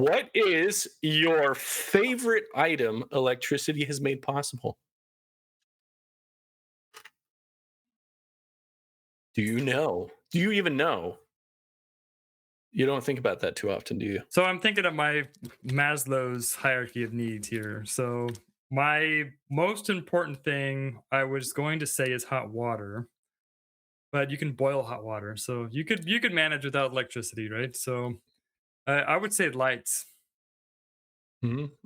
What is your favorite item electricity has made possible? Do you know? Do you even know? You don't think about that too often, do you? So I'm thinking of my Maslow's hierarchy of needs here. So my most important thing I was going to say is hot water, but you can boil hot water. So you could manage without electricity, right? So I would say lights.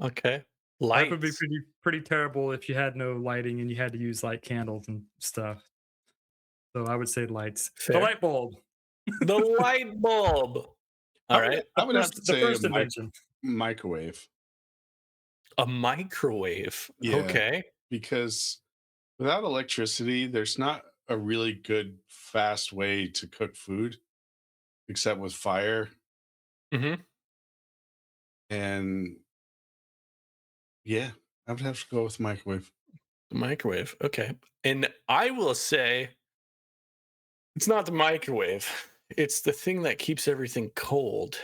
Okay. Life would be Lights. pretty terrible if you had no lighting and you had to use like candles and stuff. So I would say lights. The Fair. light bulb. The light bulb. All right. I The would have to first the say first invention. microwave. A microwave. Yeah, Okay. because without electricity, there's not a really good fast way to cook food except with fire. hmm And yeah, I would have to go with microwave. The microwave. Okay. And I will say it's not the microwave. It's the thing that keeps everything cold.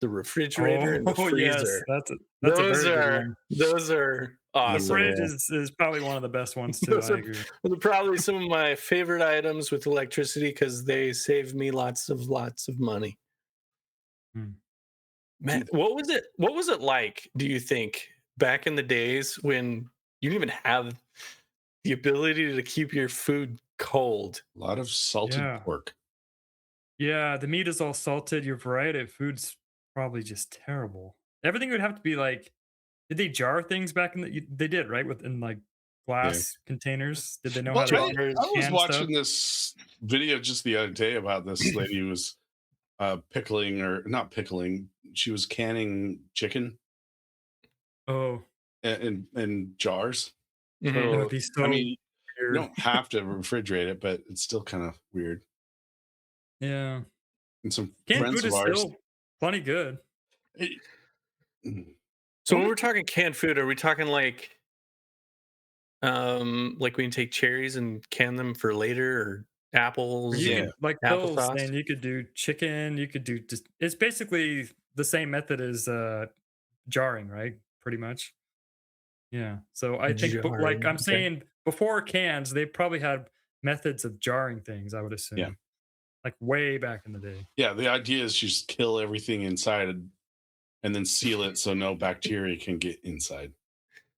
The refrigerator and the Oh yes, freezer. that's a Those very good are one. those are The awesome. fridge Yeah. is probably one of the best ones too. Those I are, agree. those are probably some of my favorite items with electricity because they save me lots of money. Mm. Man, what was it like, do you think, back in the days when you didn't even have the ability to keep your food cold? A lot of salted Yeah. pork. Yeah, the meat is all salted, your variety of food's probably just terrible. Everything would have to be like did they jar things back in the they did, right? Within, like, Yeah. glass containers? Did they know how Well, to I Jars. was can stuff? watching this video just the other day about this lady who was pickling or not pickling. She was canning chicken Oh, in jars. Mhm. that would So be I so mean, you weird. don't have to refrigerate it, but it's still kind of weird. Yeah. And some Canned friends food of is ours, still plenty good. eh, mm, So When when was we're talking canned food, are we talking like we can take cherries and can them for later or or apples you yeah, and could like Phil's applesauce? saying you could do chicken, you could do just it's basically the same method as, jarring, right? Pretty much. Yeah. So I think but like Jarring. I'm Okay. saying before cans, they probably had methods of jarring things, I would yeah, assume. Like way back in the day. yeah. The idea is just kill everything inside and then seal it so no bacteria can get inside.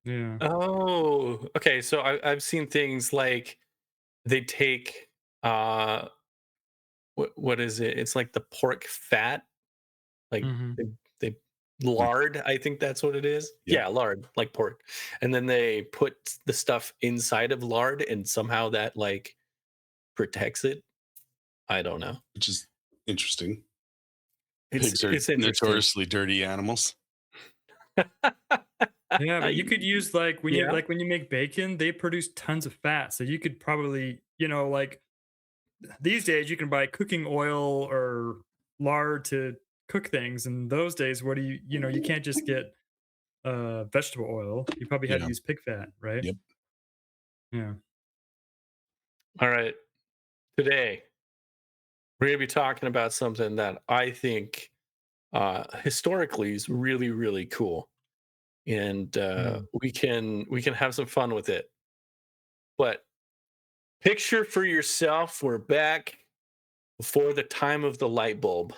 Yeah. Oh, okay. So I've seen things like they take what is it? It's like the pork fat, like Mhm. they Mm, lard. I think that's what it is. yep, Yeah, lard, like pork, and then they put the stuff inside of lard, and somehow that like protects it. I don't know. which is interesting. It's Pigs are it's interesting. notoriously dirty animals. Yeah, but you could use Yeah. when you make bacon, they produce tons of fat. So you could probably, like these days you can buy cooking oil or lard to cook things. And those days, what do you can't just get vegetable oil. You probably had to Yeah. use pig fat, right? Yep. Yeah. All right. Today we're going to be talking about something that I think historically is really really cool, and Mm. we can have some fun with it. But picture for yourself, we're back before the time of the light bulb,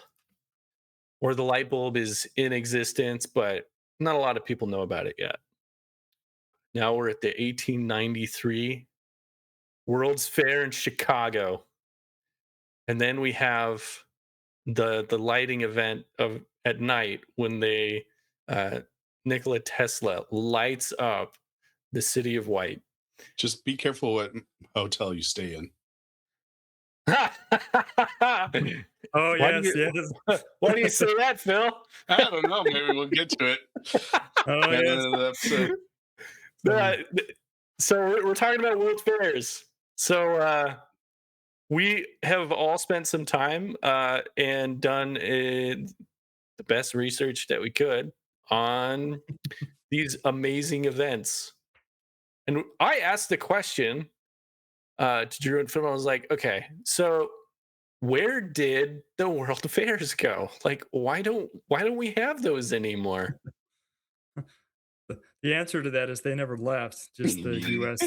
or the light bulb is in existence, but not a lot of people know about it yet. Now we're at the 1893 World's Fair in Chicago, and then we have the lighting event of at night when they uh, Nikola Tesla lights up the city of white. Just be careful what hotel you stay in. why Oh do yes, you yes. why do you say that, Phil? I don't know. Maybe we'll get to it Oh at the yes. end of the episode. Uh, Funny. so we're talking about World Fairs. So we have all spent some time and done the best research that we could on these amazing events. And I asked the question to Drew and Phil. I was like, okay, so where did the world fairs go? Like, why don't we have those anymore? The answer to that is they never left. Just the U.S.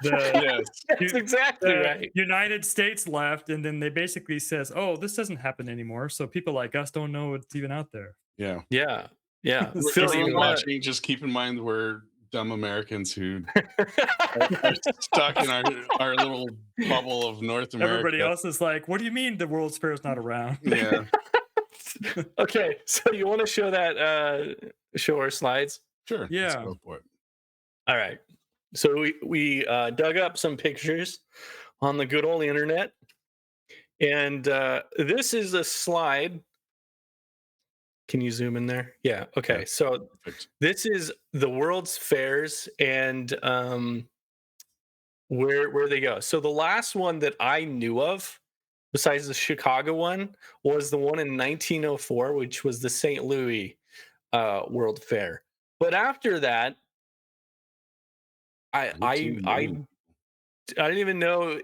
the Yes. That's U- exactly the right. United States left, and then they basically says, "Oh, this doesn't happen anymore." So people like us don't know it's even out there. Yeah. Yeah. Yeah. It's Phil, you Everyone basically want watching, just keep in mind we're dumb Americans who are to? stuck in our little bubble of North everybody America. else is like, "What do you mean the World's Fair is not around?" Yeah. Okay, so you want to show that show our slides? Sure. Let's Yeah. go for it. All right. So we dug up some pictures on the good old internet, and this is a slide. Can you zoom in there? Yeah. Okay. Yeah. So Perfect. this is the world's fairs and where they go. So the last one that I knew of, besides the Chicago one, was the one in 1904, which was the St. Louis World Fair. But after that, I I 19 I million. I didn't even know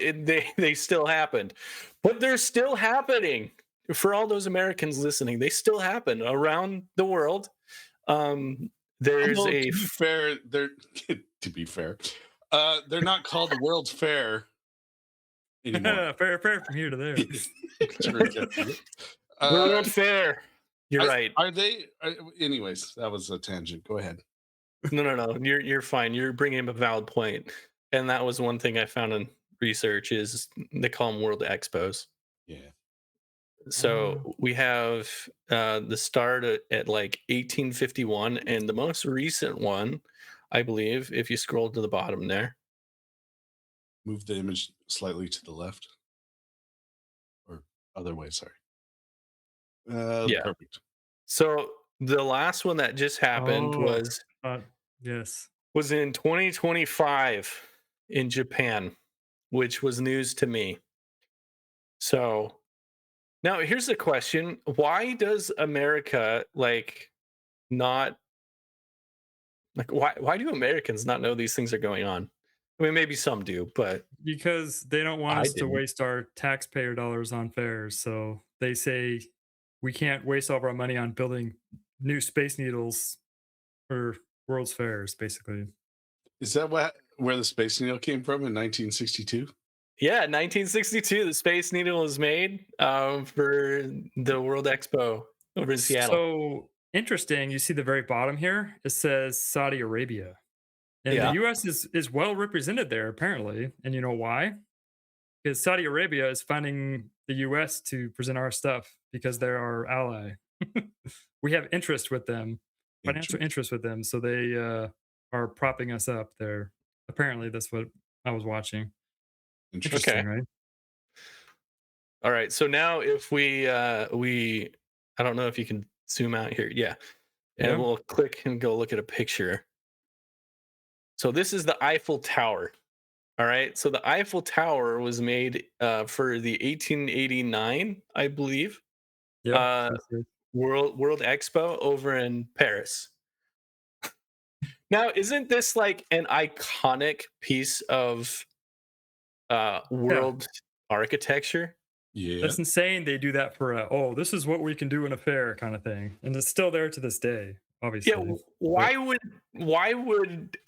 they still happened, but they're still happening. For all those Americans listening, they still happen around the world. There's Although, a to be fair, they're not called the World's Fair anymore. fair from here to there. True, yeah. World Fair. You're right. Are they? Anyways, that was a tangent. Go ahead. No. You're fine. You're bringing up a valid point, and that was one thing I found in research is they call them World Expos. Yeah. So we have the start at like 1851, and the most recent one, I believe, if you scroll to the bottom there. Move the image slightly to the left, or other way. Sorry. Yeah. Perfect. So the last one that just happened Oh, was yes. in 2025 in Japan, which was news to me. So now here's the question: why does America not why do Americans not know these things are going on? I mean, maybe some do, but Because they don't want I us to didn't. waste our taxpayer dollars on fairs. So they say we can't waste all of our money on building new space needles for World's Fairs, basically. Is that where the Space Needle came from in 1962? Yeah, 1962, the Space Needle was made for the World Expo over in Seattle. So interesting. You see the very bottom here, it says Saudi Arabia. And Yeah. the US is well represented there, apparently. And you know why? Because Saudi Arabia is funding the US to present our stuff because they're our ally. We have interest with them, financial interest with them. So they are propping us up there. Apparently, that's what I was watching. Interesting. Interesting, Okay. right? All right. So now if we I don't know if you can zoom out here. Yeah. And Yeah. we'll click and go look at a picture. So this is the Eiffel Tower. All right. So the Eiffel Tower was made for the 1889, I believe, Yeah. uh, World Expo over in Paris. Now, isn't this like an iconic piece of world architecture? Yeah. That's insane. They do that for this is what we can do in a fair kind of thing. And it's still there to this day, obviously. Yeah. Why would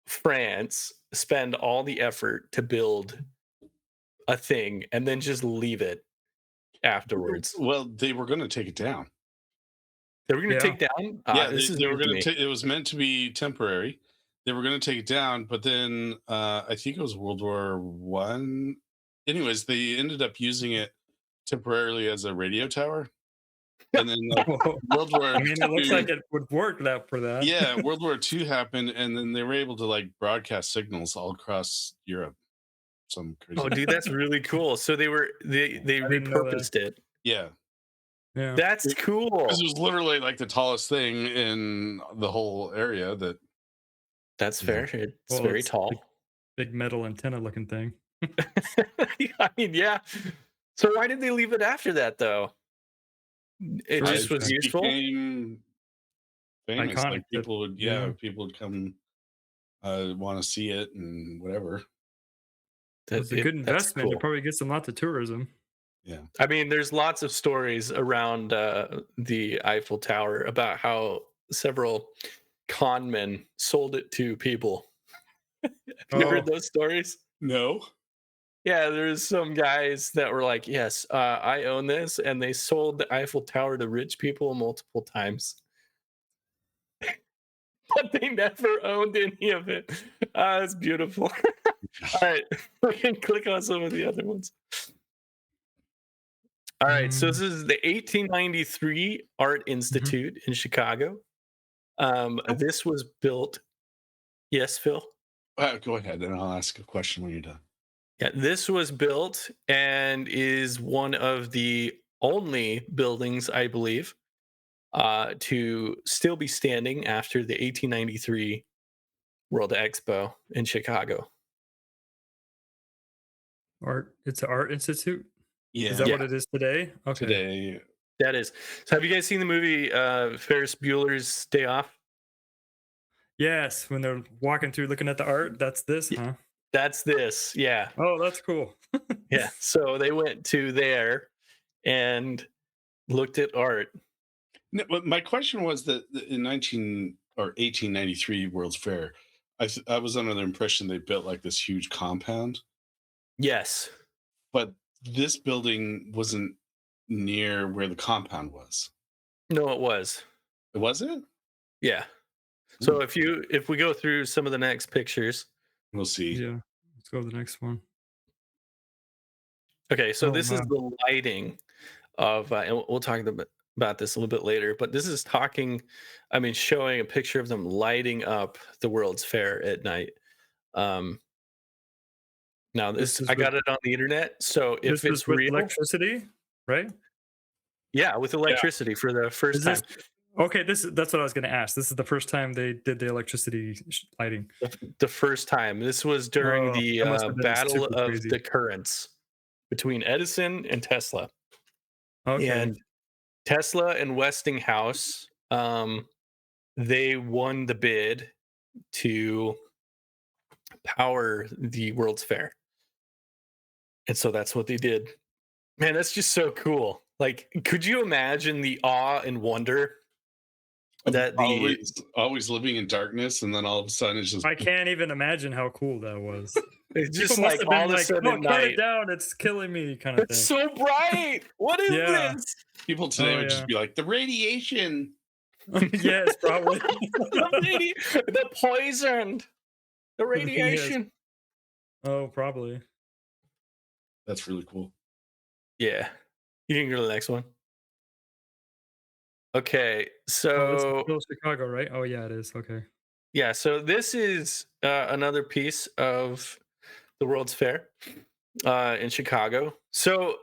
France spend all the effort to build a thing and then just leave it afterwards? Well, they were going to take it down. They were going to Yeah. take down. Yeah, This is they were new to going me. to. It was meant to be temporary. They were going to take it down, but then I think it was World War One. Anyways, they ended up using it temporarily as a radio tower, and then World War I mean, it looks II like it would work that for that. yeah, World War II happened, and then they were able to like broadcast signals all across Europe. Some crazy. Oh, dude, that's really cool. So they didn't know that. repurposed it. Yeah, Yeah. That's cool. because it was literally like the tallest thing in the whole area. That That's Yeah. fair. It's Well, very it's tall. big metal antenna looking thing. I mean, yeah. So why did they leave it after that, though? It For just was interest. useful. became famous. Iconic Like that- people would, yeah. people would come want to see it and whatever. It's a good investment. It probably gets them lots of tourism. Yeah. I mean, there's lots of stories around the Eiffel Tower about how several con men sold it to people. Have you heard Oh, those stories? No. Yeah, there's some guys that were like, "Yes, I own this," and they sold the Eiffel Tower to rich people multiple times, but they never owned any of it. It's beautiful. All right, we can click on some of the other ones. All right, so this mm, is the 1893 Art mhm. Institute in Chicago. Oh, This was built. Yes, Phil. Go ahead, and I'll ask a question when you're done. Yeah, this was built and is one of the only buildings, I believe, to still be standing after the 1893 World Expo in Chicago. art. It's an art institute. Is that Yeah. Yeah, what it is today? Okay. Today. that is. So, have you guys seen the movie Ferris Bueller's Day Off? Yes, when they're walking through looking at the art, that's this, Yeah, huh? that's this. Yeah, Oh, that's cool. yeah. So they went to there and looked at art. No, but my question was that in 1893 World's Fair, I was under the impression they built like this huge compound, Yes. but this building wasn't near where the compound was. No, it was. Was it? Yeah. Hmm. So if we go through some of the next pictures. We'll see. Yeah. Let's go to the next one. Okay, so Oh this is man. the lighting of, and we'll talk about this a little bit later. But this is showing a picture of them lighting up the World's Fair at night. Um, Now This is I with got it on the internet, so this if is it's with real, electricity, right? yeah, with Yeah. electricity for the first Is this time. okay? That's what I was going to ask. This is the first time they did the electricity lighting. The first time. This was during Oh, the that must have been battle super of crazy. the currents between Edison and Tesla. Okay. And Tesla and Westinghouse, they won the bid to power the World's Fair. And so that's what they did. Man, that's just so cool. Like, could you imagine the awe and wonder Of that the always living in darkness, and then all of a sudden it's just I can't even imagine how cool that was. it's People just must like have all been of a like, sudden "Oh, at turn it night, down! It's killing me," kind of it's thing. so bright. What is Yeah. this? people today Oh would just yeah. be like the radiation. Yes, probably. The poison, the Yes. radiation. Oh, probably. That's really cool. Yeah. You can go to the next one. Okay. Oh, this is So still Chicago, right? Oh yeah, it is. Okay. yeah, so this is another piece of the World's Fair in Chicago. So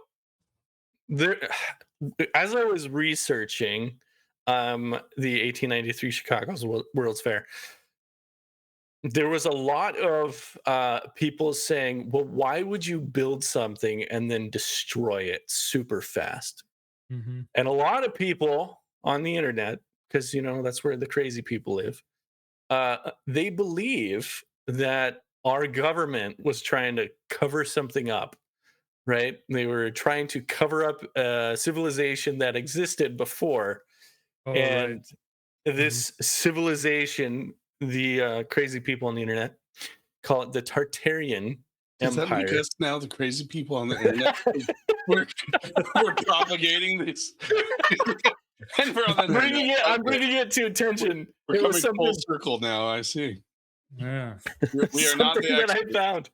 there, as I was researching the 1893 Chicago's World's Fair, there was a lot of people saying, "Well, why would you build something and then destroy it super fast?" Mm-hmm. And a lot of people on the internet, because that's where the crazy people live, they believe that our government was trying to cover something up, right? They were trying to cover up a civilization that existed before. Oh right. And Mm-hmm. this civilization, the crazy people on the internet call it the Tartarian Does that make Empire. us now the crazy people on the internet? We're we're propagating this, and we're on the internet. I'm Okay. bringing it to attention. We're It was coming full something, circle now. I see. Yeah. We are not the something that I experts. found.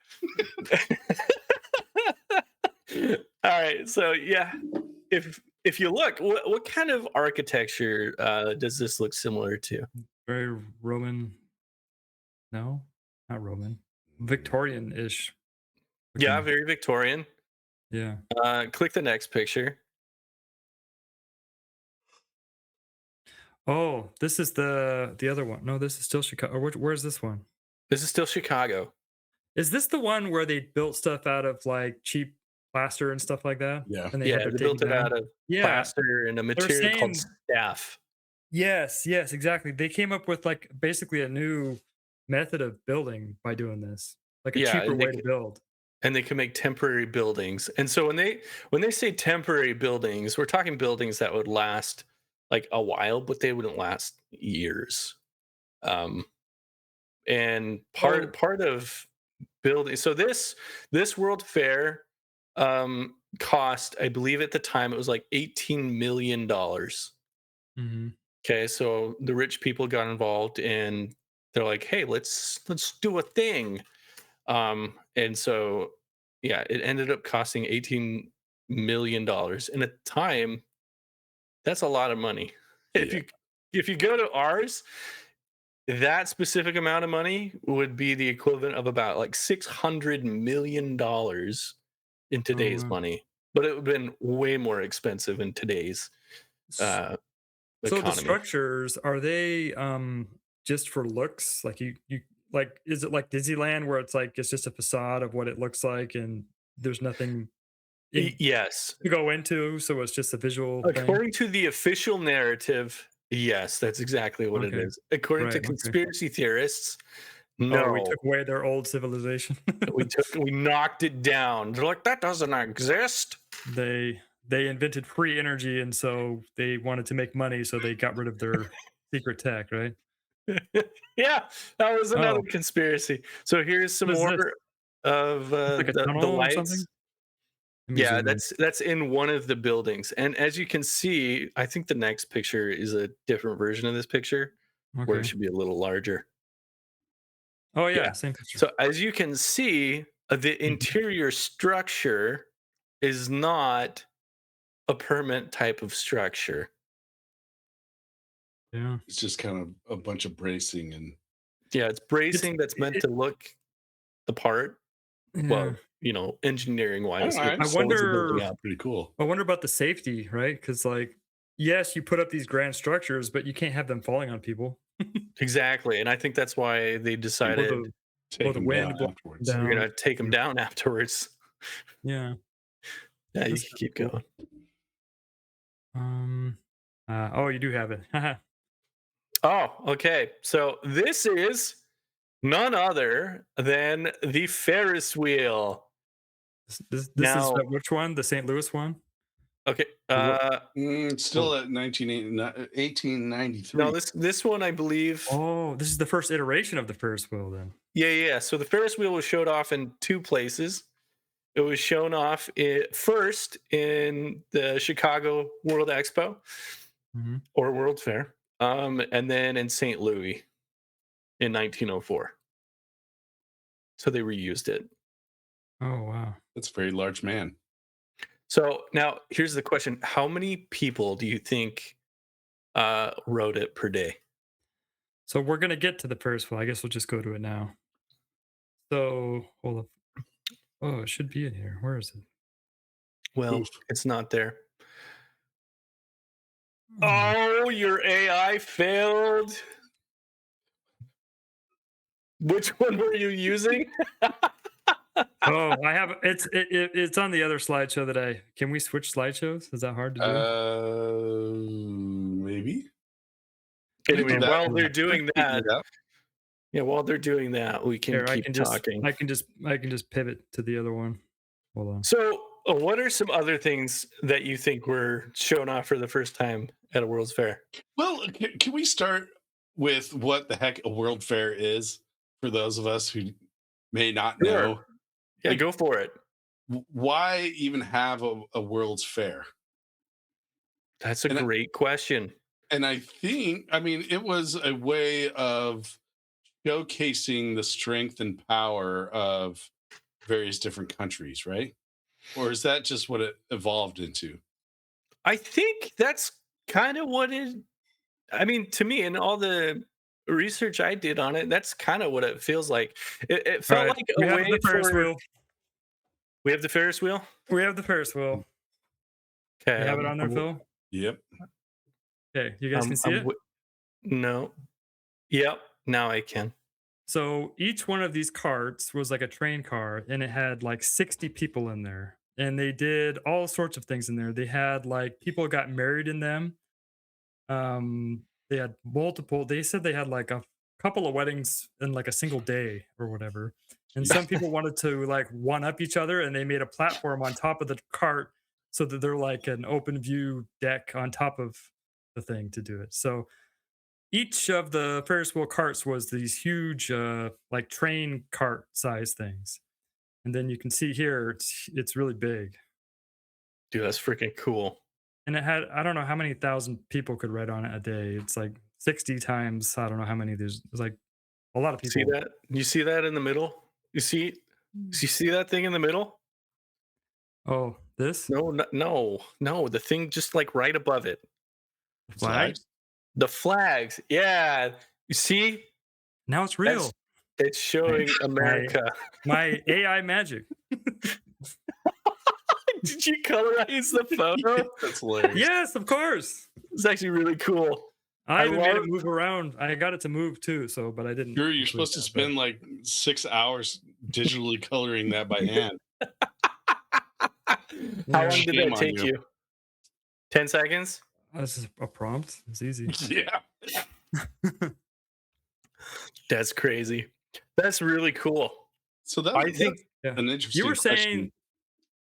All right, so yeah, if you look, what kind of architecture does this look similar to? Very Roman. No, not Roman. Victorian-ish Yeah, looking. very Victorian. Yeah. Click the next picture. Oh, this is the other one. No, this is still Chicago. Or where's this one? This is still Chicago. Is this the one where they built stuff out of like cheap plaster and stuff like that? Yeah. And they had Yeah, to they take built it it out down? of Yeah. plaster and a They're material called saying staff. yes, yes, exactly. They came up with like basically a new method of building by doing this, like a Yeah, cheaper and way to build. and they can make temporary buildings. And so when they say temporary buildings, we're talking buildings that would last like a while, but they wouldn't last years. Um, and Oh, part of building, so this World Fair cost, I believe at the time it was like $18 million. mhm. Okay, so the rich people got involved and they're like, hey, let's do a thing. And so yeah, it ended up costing $18 million. And at the time, that's a lot of money. If Yeah. you go to ours, that specific amount of money would be the equivalent of about like $600 million in Oh, today's wow. money. But it would have been way more expensive in today's S- uh, So the economy. structures, are they just for looks? Like you like, is it like Disneyland where it's like it's just a facade of what it looks like and there's nothing in Yes. to go into, so it's just a visual thing? According to the official narrative, yes, that's exactly what it Okay. is. According to Right, okay. conspiracy theorists, Oh, we no. took away their old civilization. We knocked it down. They're like, that doesn't exist. They invented free energy, and so they wanted to make money, so they got rid of their secret tech, right? Yeah, that was another Oh, conspiracy. So here's some what is more this? of It's like a the tunnel or something? lights. Let me Yeah, zoom in. that's in one of the buildings. And as you can see, I think the next picture is a different version of this picture where it Okay. should be a little larger. Oh, Yeah. yeah, same picture. So as you can see, the Mhm. interior structure is not a permanent type of structure. Yeah. It's just kind of a bunch of bracing and Yeah, it's It's bracing that's meant it to look the part. yeah. Well, engineering I don't wise, it I mind. holds the wonder building up. Pretty cool. I wonder about the safety, right? Because like, yes, you put up these grand structures, but you can't have them falling on people. Exactly. And I think that's why they Or decided the or Take the them down wind blowing afterwards. we're down. gonna take them Yeah. down afterwards. Yeah, Yeah, you that's can kinda keep cool. going. Um, oh, you do have it. Haha. Oh, okay. So this is none other than the Ferris wheel. This is Now, which one? The St. Louis one? okay, Or what? Still at 1893. no, this one I believe. Oh, this is the first iteration of the Ferris wheel then. Yeah. So the Ferris wheel was showed off in two places. It was shown off first in the Chicago World Expo Mhm. or World Fair, and then in St. Louis in 1904. So they reused it. Oh, wow. That's a very large man. So now here's the question: how many people do you think rode it per day? So we're gonna get to the Ferris wheel. I guess we'll just go to it now. So, hold up. Oh, it should be in here. Where is it? Well, Oof. it's not there. Oh. Oh, your AI failed. Which one were you using? Oh, I have it's on the other slideshow that I can we switch slideshows? Is that hard to do? Maybe. We can Anyway, do that. while they're We doing can figure that, it out. yeah, while they're doing that, we can Here, keep talking. I can just pivot to the other one. Hold on. So, what are some other things that you think were shown off for the first time at a World's Fair? Well, can we start with what the heck a World Fair is for those of us who may not Sure. know? Yeah, Like, go for it. why even have a World's Fair? That's a And great question. I think, I mean, it was a way of showcasing the strength and power of various different countries, right? Or is that just what it evolved into? I think that's kind of what it. I mean, to me, and all the research I did on it, that's kind of what it feels like. It All felt right. like a We have way the Ferris for. wheel. We have the Ferris wheel. We have the Ferris wheel. You Okay, have it on there, Phil? Yep. Okay, you guys can see I'm it? no. Yep. Now I can. So each one of these carts was like a train car and it had like 60 people in there. And they did all sorts of things in there. They had like people got married in them. They had multiple, they said they had like a couple of weddings in like a single day or whatever. And some people wanted to like one up each other, and they made a platform on top of the cart so that they're like an open view deck on top of the thing to do it. So each of the Ferris wheel carts was these huge, like train cart size things. And then you can see here, it's really big. Dude, that's freaking cool. And it had, I don't know how many thousand people could ride on it a day. It's like 60 times, I don't know how many. There's like a lot of people. See that? You see that in the middle? You see that thing in the middle? Oh, this No. The thing just like right above it. flag? The flags. Yeah. You see? Now it's real. It's showing America. My AI magic. Did you colorize the photo? That's hilarious. Yes, of course. It's actually really cool. I even made love- it move around. I got it to move too, but I didn't. You're supposed to spend like 6 hours digitally coloring that by hand. How long did Shame that on take you. you? 10 seconds? This is a prompt. It's easy. Yeah. That's crazy. That's really cool. So that I think Yeah. an interesting You were question.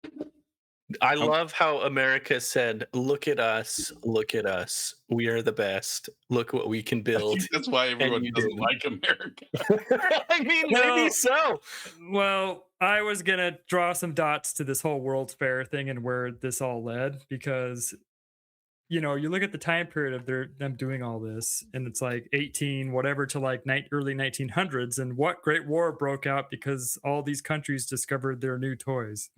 saying, I love how America said, look at us, we are the best, look what we can I build. think that's why everyone you doesn't didn't. like America. I mean, maybe Well- so. well, I was gonna draw some dots to this whole World's Fair thing and where this all led, because you look at the time period of them doing all this, and it's like 18 whatever to like early 1900s, and what great war broke out because all these countries discovered their new toys.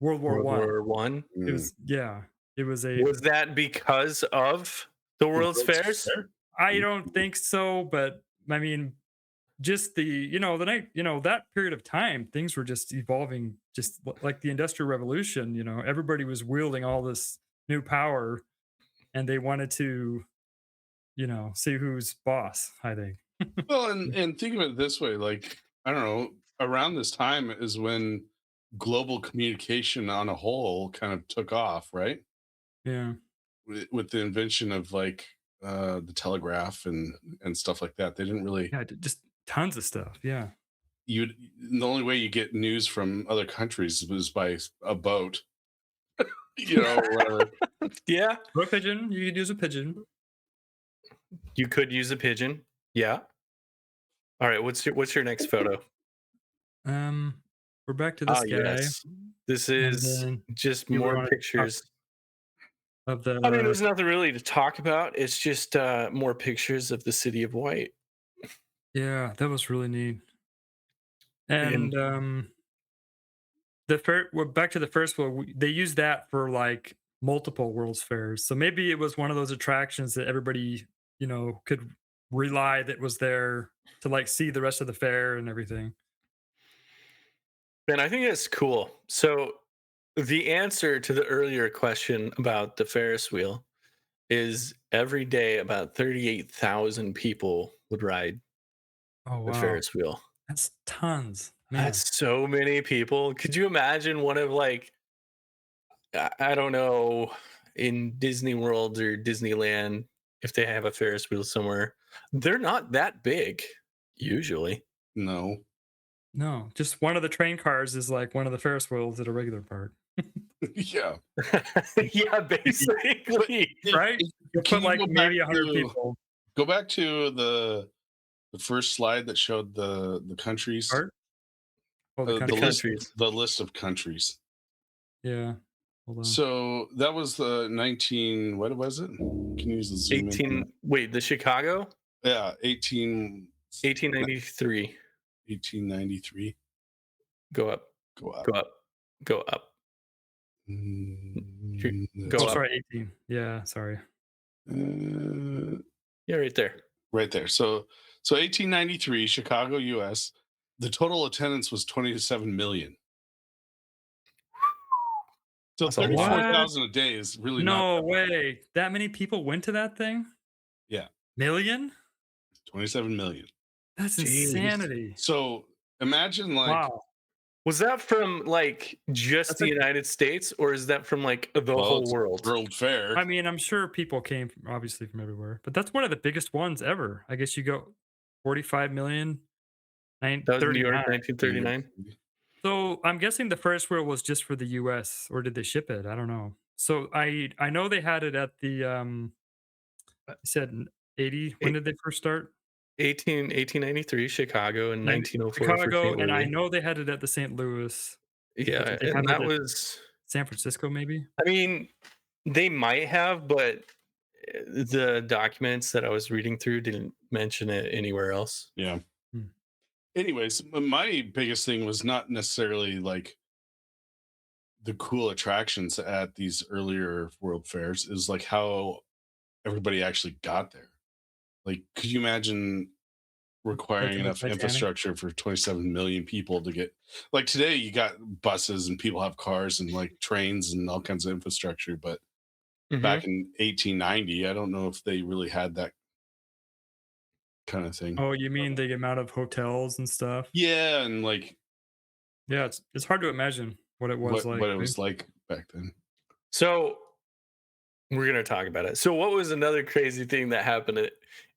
World War One. One. It was it was Was that because of the World's Fairs? Fair? I don't think so, but I mean, just that period of time, things were just evolving, just like the Industrial Revolution. Everybody was wielding all this new power, and they wanted to, see who's boss. I think. Well, and think of it this way, like, I don't know, around this time is when global communication on a whole kind of took off, right? Yeah. With the invention of like the telegraph and stuff like that. They didn't really Yeah, just tons of stuff. Yeah. the only way you get news from other countries was by a boat. Or whatever. Yeah. Or a pigeon. You could use a pigeon. You could use a pigeon. Yeah. All right. What's your next photo? We're back to this guy. Yes. This is then just you more wanna talk pictures. of the. I mean, there's nothing really to talk about. It's just more pictures of the city of White. Yeah, that was really neat. And we're back to the first one. They used that for like multiple World's Fairs. So maybe it was one of those attractions that everybody, could rely that was there to like see the rest of the fair and everything. And I think that's cool. So the answer to the earlier question about the Ferris wheel is every day about 38,000 people would ride Oh the wow, Ferris wheel. that's tons. Man. That's so many people. Could you imagine one of like, I don't know, in Disney World or Disneyland, if they have a Ferris wheel somewhere, they're not that big usually. No. No, just one of the train cars is like one of the Ferris wheels at a regular park, Yeah. Yeah, basically. right? You Can put you like go maybe back 100 to- people. Go back to the first slide that showed the countries. Art? Oh, the The country. countries. list of countries. Yeah. Hold on. So that was the 19. What was it? Can you use the zoom in? 18. Wait, the Chicago? Yeah, 1893. 1893. Go up. Go up. Go up. Go up. Go Oh, up. sorry, 18. Yeah, sorry. Yeah, right there. Right there. So 1893, Chicago, U.S. The total attendance was 27 million. So That's a lot. 34,000 a day is really not No that bad. way. That many people went to that thing? Yeah. Million? 27 million. That's Jeez. insanity. So imagine like Wow. Was that from like just That's the like- United States, or is that from like the well, whole it's world? World Fair. I mean, I'm sure people came obviously from everywhere, but that's one of the biggest ones ever. I guess you go 45 million That was New York, 39. 1939. So I'm guessing the Ferris wheel was just for the US, or did they ship it? I don't know. So I know they had it at the you said 80. When Eight- did they first start? 1893 Chicago and 1904 for Chicago, St. and I Louis. know they had it at the St. Louis. But Yeah, did they have and it that at was. San Francisco maybe? I mean, they might have, but the documents that I was reading through didn't mention it anywhere else. Yeah. Hmm. Anyways, my biggest thing was not necessarily like the cool attractions at these earlier world fairs. Is like how everybody actually got there. Like, could you imagine requiring Taking the enough Titanic? infrastructure for 27 million people to get, like, today you got buses and people have cars and like trains and all kinds of infrastructure, but Mhm. back in 1890, I don't know if they really had that kind of thing. Oh, you mean the amount of hotels and stuff? Yeah, and like Yeah, it's hard to imagine what it was like, what it right? was like back then. So we're gonna talk about it. So what was another crazy thing that happened at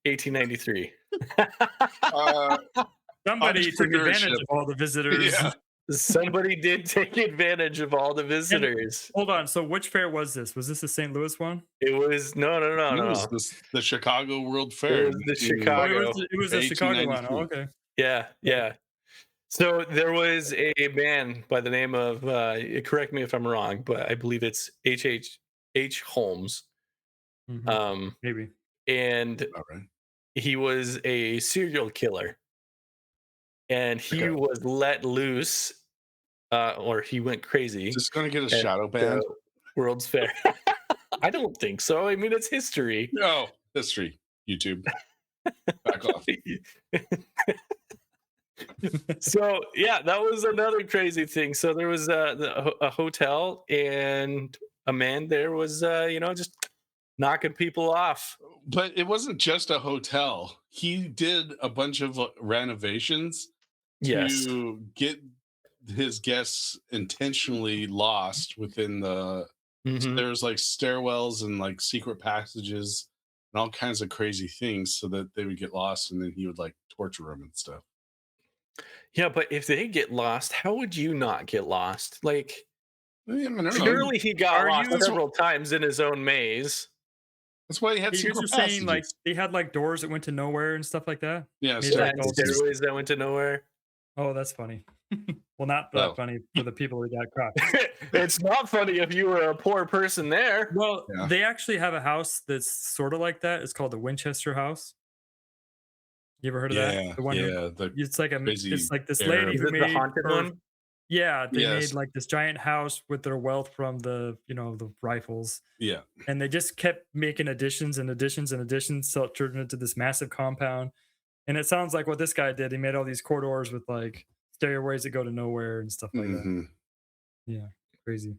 1893? Uh, Somebody took advantage entrepreneurship. of all the visitors. Yeah, Somebody did take advantage of all the And visitors. hold on, so which fair was this? Was this the St. Louis one? It was no, no, no, it no, was no. the Chicago World It Fair was in the Oh, Chicago. it was the Chicago one. Oh, 1893. okay. Yeah, yeah. So there was a man by the name of correct me if I'm wrong, but I believe it's H. Holmes. Mhm. Um, Maybe. and All right. he was a serial killer, and he Okay. was let loose, or he went crazy Just gonna get a at shadow the band. World's Fair. I don't think so. I mean, it's history. No history. YouTube. Back off. So yeah, that was another crazy thing. So there was a hotel, and a man there was just knocking people off. But it wasn't just a hotel. He did a bunch of renovations Yes. to get his guests intentionally lost within the. So Hmm. there's like stairwells and like secret passages and all kinds of crazy things so that they would get lost, and then he would like torture them and stuff. Yeah, but if they get lost, how would you not get lost? Like, I mean, I don't know. surely he got Are lost you several times in his own maze. That's why he had you guys secret are saying like passages. they had like doors that went to nowhere and stuff like that? Yeah, Maybe Yeah, like and all these. staircases. stairways that went to nowhere. Oh, that's funny. Well, not that Well, funny for the people who got caught. It's not funny if you were a poor person there. Well, Yeah. they actually have a house that's sort of like that. It's called the Winchester House. You ever heard of that? yeah, The one yeah. The it's like crazy it's like this air. lady Is who it the made haunted her. one? Yeah, they made Yes. like this giant house with their wealth from the the rifles, Yeah. and they just kept making additions and additions and additions till it turned into this massive compound. And it sounds like what this guy did. He made all these corridors with like stairways that go to nowhere and stuff like that. Hmm. Yeah, crazy.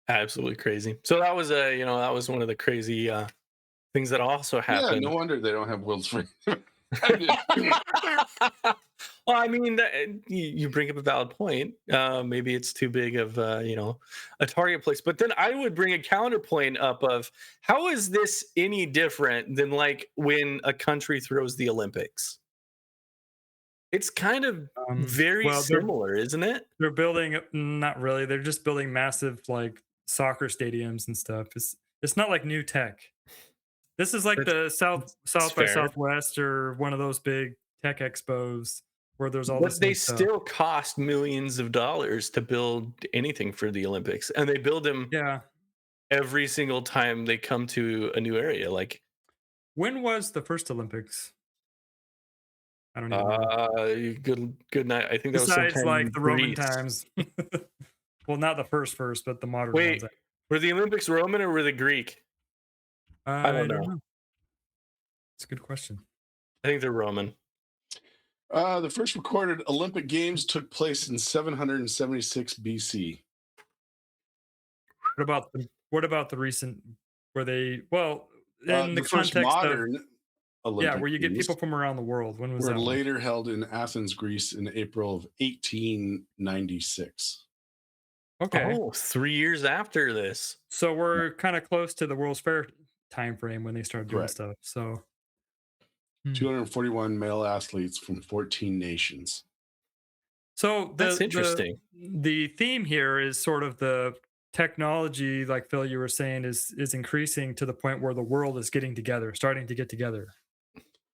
Absolutely crazy. So that was that was one of the crazy things that also Yeah. happened. No wonder they don't have World's Fair. Well, I mean, you bring up a valid point. Maybe it's too big of a target place. But then I would bring a counterpoint up of how is this any different than like when a country throws the Olympics? It's kind of very Well, similar, isn't it? they're building not really. They're just building massive like soccer stadiums and stuff. It's not like new tech. This is like It's, the it's South by fair. Southwest or one of those big tech expos where there's all But this they new stuff. still cost millions of dollars to build anything for the Olympics, and they build them Yeah. every single time they come to a new area. Like, When was the first Olympics? I don't even know. good night. I think that was Besides sometime like in the Roman Greece. times. Well, not the first, but the modern Wait, ones. were the Olympics Roman or were they Greek? I I don't don't know. know. It's a good question. I think they're Roman. The first recorded Olympic Games took place in 776 BC. What about the recent where they in The the first context of modern Olympic where you get Games people from around the world. When was were that one? later held in Athens, Greece in April of 1896. Okay. Oh, 3 years after this. So we're kind of close to the World's Fair time frame when they started doing Correct. stuff. So Hmm. 241 male athletes from 14 nations. So That's interesting. the theme here is sort of the technology, like Phil, you were saying, is increasing to the point where the world is getting together, starting to get together.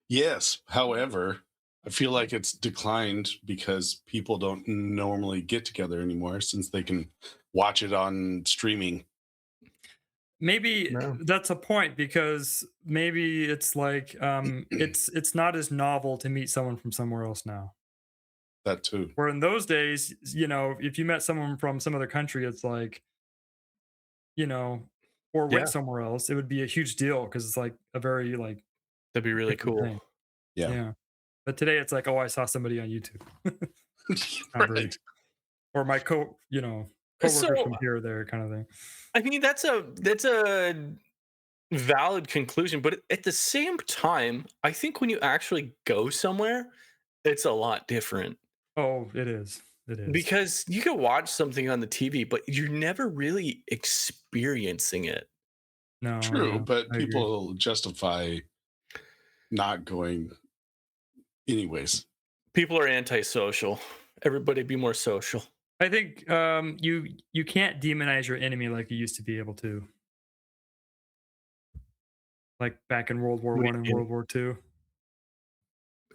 Yes. However, I feel like it's declined because people don't normally get together anymore since they can watch it on streaming. Maybe No. that's a point because maybe it's like it's not as novel to meet someone from somewhere else now. That too. Where in those days, if you met someone from some other country, it's like, you know, or went Yeah, somewhere else, it would be a huge deal because it's like a very like that'd be really different cool. thing. Yeah. Yeah. But today it's like, oh, I saw somebody on YouTube. Not very, Right. or my coworkers So from here or there kind of thing. I mean that's a valid conclusion, but at the same time, I think when you actually go somewhere, it's a lot different Oh, it is. It is. because you can watch something on the TV, but you're never really experiencing it. No, True, yeah, but I agree. people justify not going anyways. People are antisocial. Everybody be more social. I think you can't demonize your enemy like you used to be able to, like back in World War What One do and you World War Two.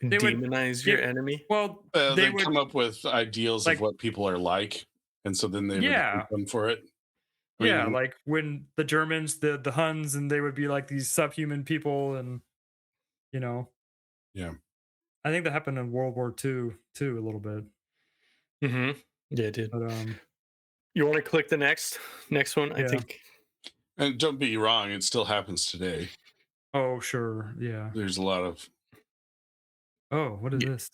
mean? They would Demonize your give enemy? well, they They would come up with ideals of like what people are like, and so then they would hate yeah, them for it. I yeah, mean, like when the Germans, the Huns, and they would be like these subhuman people, and you know, yeah. I think that happened in World War Two too a little bit. Mm-hmm. Yeah, it did. But You want to click the next one? I yeah. think. And don't be wrong, it still happens today. Oh sure, yeah. There's a lot of Oh, what is Yeah, this?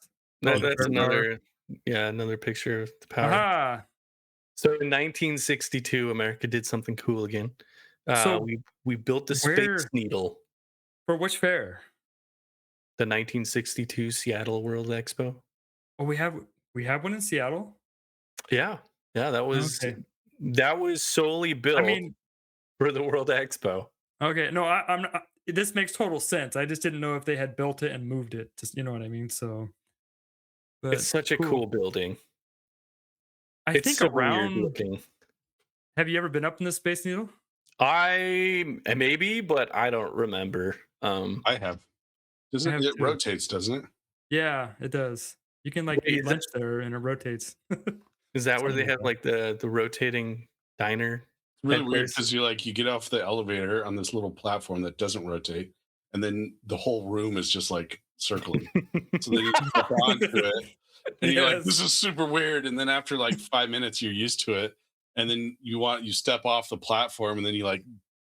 Oh, that, the that's Dark Tower. another. Yeah, another picture of the power. Aha. So in 1962, America did something cool again. So We built the Space where Needle. for which fair? The 1962 Seattle World Expo. Oh, we have one in Seattle. Yeah, yeah, Okay. that was solely I built mean, for the World Expo. okay. No, I'm not. This makes total sense. I just didn't know if they had built it and moved it. Just you know what I mean. So, It's but such a cool. cool building. I It's think so weird around. looking. Have you ever been up in the Space Needle? Maybe, but I don't remember. I have. I Doesn't have it too. rotates, doesn't it? Yeah, it does. You can like Wait, eat lunch there, and it rotates. is that where Something they like have that. like the rotating diner It's really type weird place? because you get off the elevator on this little platform that doesn't rotate, and then the whole room is just like circling. So then you step onto it, and you're like, "This Yes. is super weird." And then after like 5 minutes, you're used to it, and then you step off the platform, and then you like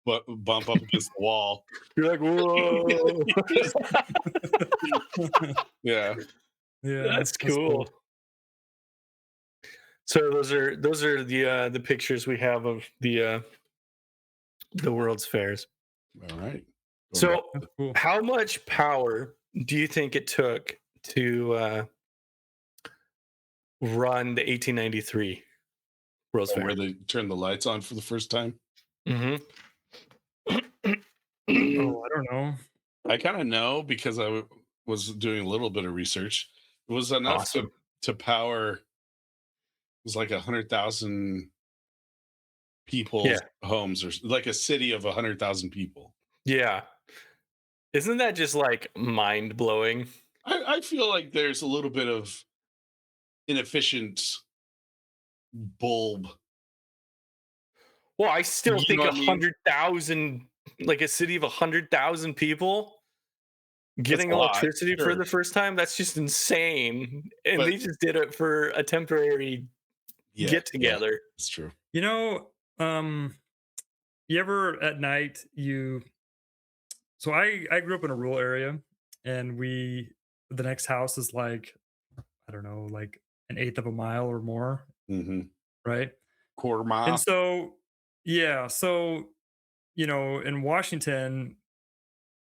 bump up against the wall. You're like, whoa, Yeah, Yeah, that's that's cool. cool. So those are the pictures we have of the World's Fairs. all right. Going back So That's cool. how much power do you think it took to run the 1893 World's where Fair? they turn the lights on for the first time. Mm-hmm. Oh, I don't know. I kind of know because was doing a little bit of research. It was enough Awesome. to power. It was like 100,000 people's Yeah. homes, or like a city of 100,000 people. Yeah. Isn't that just like mind blowing? I feel like there's a little bit of inefficient bulb. Well, I still You know think what I mean? 100,000, like a city of 100,000 people That's getting a lot, electricity for sure, the first time. That's just insane. And but they just did it for a temporary yeah, get yeah, together. it's true. You know, you ever at night so I grew up in a rural area and the next house is like, I don't know, like an eighth of a mile or more, Hmm. right? Quarter And mile. so yeah, so in Washington,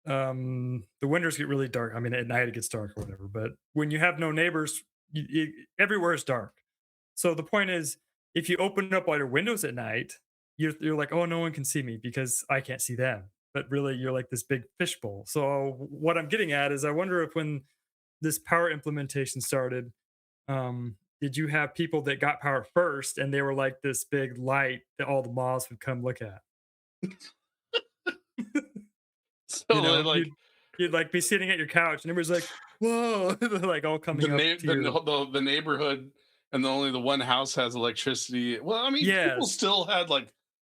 the winters get really dark. I mean, at night it gets dark or whatever, but when you have no neighbors, everywhere is dark. So the point is, if you open up all your windows at night, you're like, oh, no one can see me because I can't see them. but really you're like this big fishbowl. So what I'm getting at is I wonder if when this power implementation started, did you have people that got power first and they were like this big light that all the moths would come look at? So You know, like you'd like be sitting at your couch and everybody's like, whoa, they're like all the coming up to you. the neighborhood, and only the one house has electricity. Well, I mean, people Yes. still had like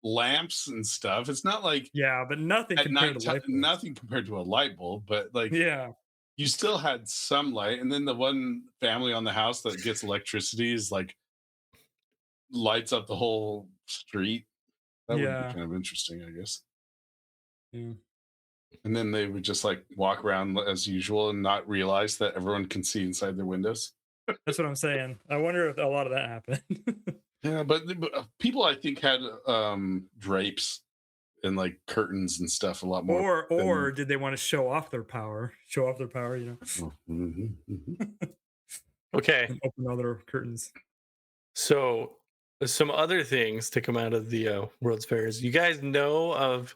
lamps and stuff. It's not like Yeah, but nothing at compared night to light bulbs. nothing compared to a light bulb, but like Yeah. you still had some light. And then the one family on the house that gets electricity is like lights up the whole street. That would be Yeah. kind of interesting, I guess. Yeah. And then they would just like walk around as usual and not realize that everyone can see inside their windows. That's what I'm saying. I wonder if a lot of that happened. Yeah, but people I think had drapes and like curtains and stuff a lot more. or did they want to show off their power? Show off their power, Okay. and open all their curtains. So some other things to come out of the World's Fairs. You guys know of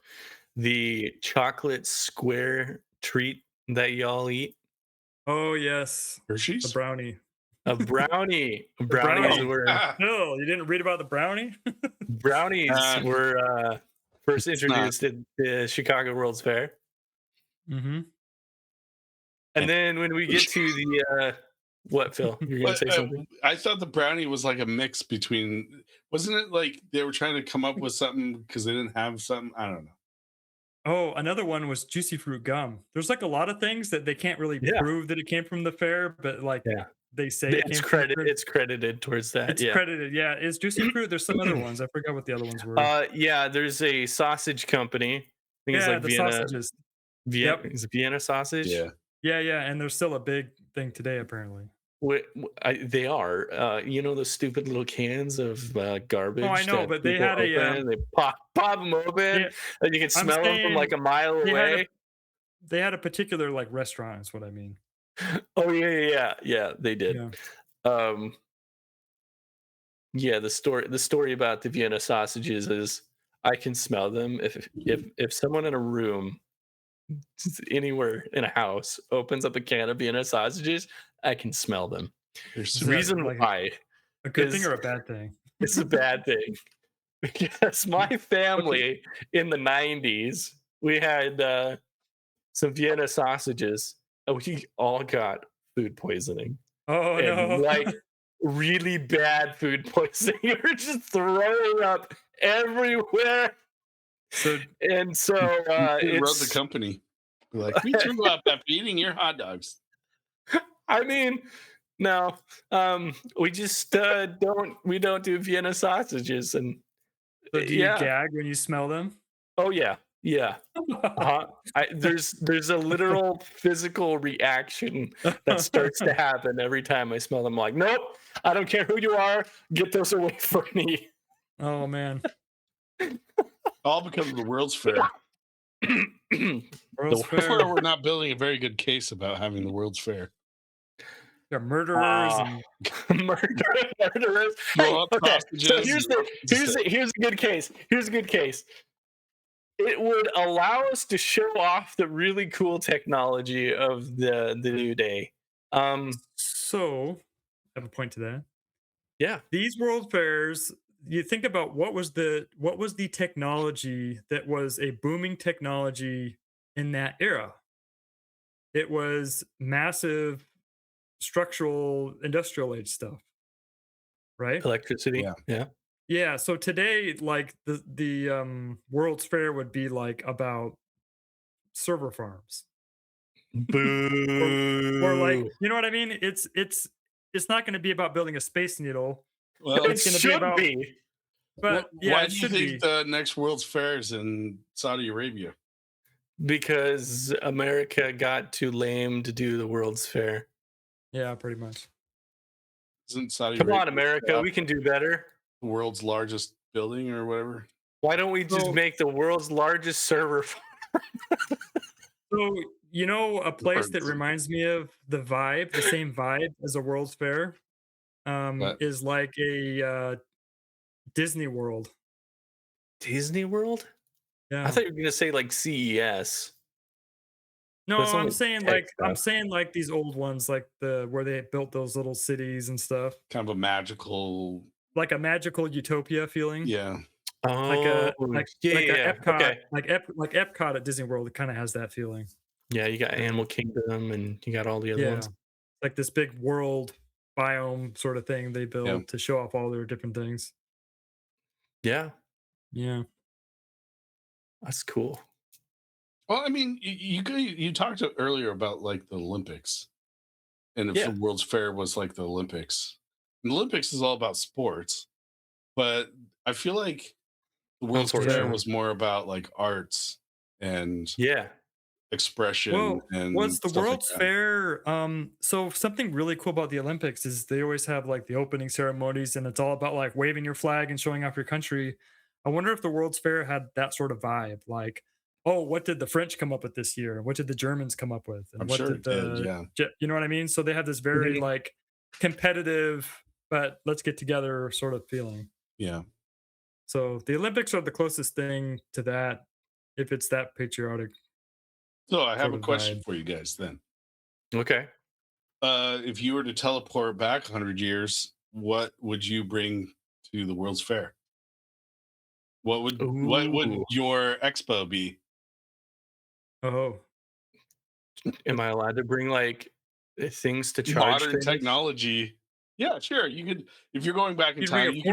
the chocolate square treat that y'all eat? Oh yes, the Hershey's? brownie. A brownie. brownie. Brownies were No, you didn't read about the brownie? first It's not. introduced at the Chicago World's Fair. Mm-hmm. And then when we get to the what, Phil? You're gonna But, say something? I thought the brownie was like a mix between. Wasn't it like they were trying to come up with something because they didn't have something? I don't know. Oh, another one was juicy fruit gum. There's like a lot of things that they can't really Yeah. prove that it came from the fair, but like Yeah. they say it came from the fair. It's credited towards that. It's Yeah. credited. Yeah, it's juicy fruit. There's some other ones. I forgot what the other ones were. Yeah, there's a sausage company. I think it's yeah, like the Vienna. sausages. Yep. Is it Vienna sausage? Yeah. Yeah, and there's still a big thing today apparently. They are. You know the stupid little cans of garbage. Oh, I know, that but they people had a, open, they pop them open, Yeah, and you can I'm smell them from saying like a mile they had away. they had a particular like restaurant is what I mean. Oh yeah. They did. Yeah. Yeah. The story about the Vienna sausages is I can smell them if someone in a room anywhere in a house opens up a can of Vienna sausages, I can smell them. There's Is The that reason like why a good thing is or a bad thing? it's a bad thing because my family in the 90s we had some Vienna sausages and we all got food poisoning Oh and no. like really bad food poisoning. We're just throwing up everywhere. So And so who wrote the it's company. Like we threw up after eating your hot dogs. I mean, no, we just don't do Vienna sausages, and do you yeah, gag when you smell them? oh yeah, there's a literal physical reaction that starts to happen every time I smell them. Like, nope, I don't care who you are, get those away from me. Oh man. All because of the World's Fair. World's That's Fair. where we're not building a very good case about having the World's Fair. They're murderers Ah. and Murderers. Blow Hey, up okay, so sausages. here's a good case. Here's a good case. It would allow us to show off the really cool technology of the new day. so I have a point to that. Yeah. These world fairs, you think about what was the technology that was a booming technology in that era. It was massive structural industrial age stuff, right? Electricity. Yeah. Yeah, so today like the World's Fair would be like about server farms. Boo. Or like, you know what I mean? It's not going to be about building a space needle. Well, It It's gonna be should about- be. But yeah, why it do you should think be. the next World's Fair is in Saudi Arabia? Because America got too lame to do the World's Fair. Yeah, pretty much. Isn't Saudi Come Arabia on, America, we can do better. the world's largest building or whatever? Why don't we just So- make the world's largest server farm? So, you know, a place that Words. reminds me of the same vibe as a World's Fair, What? is like a Disney World. Disney World? Yeah. I thought you were gonna say like CES. No, That's I'm only saying tech I'm stuff. saying like these old ones, like the where they built those little cities and stuff, Kind of a magical. like a magical utopia feeling, Yeah. like Oh, a yeah, yeah, like a yeah. Epcot, Okay. like Epcot at Disney World. It kind of has that feeling. Yeah, you got Yeah. Animal Kingdom and you got all the other Yeah, ones. like this big world biome sort of thing they Yeah. build to show off all their different things. Yeah, Yeah. that's cool. Well, I mean, you talked earlier about like the Olympics, and if the Yeah. World's Fair was like the Olympics, and the Olympics is all about sports, but I feel like the World's Fair Unfortunately. was more about like arts and Yeah. expression Well, and what's the stuff like World's that. Fair? So something really cool about the Olympics is they always have like the opening ceremonies, and it's all about like waving your flag and showing off your country. I wonder if the World's Fair had that sort of vibe, like, oh, what did the French come up with this year? What did the Germans come up with? And I'm what sure did it did. Yeah. you know what I mean? So they have this very Mhm. like competitive, but let's get together sort of feeling. Yeah. So the Olympics are the closest thing to that, if it's that patriotic So I have sort a of question vibe. for you guys then. Okay. If you were to teleport back 100 years, what would you bring to the World's Fair? What would Ooh. your expo be? Oh. Am I allowed to bring like things to charge Modern things? technology. Yeah, sure. You could, if you're going back in You'd bring time, it you could.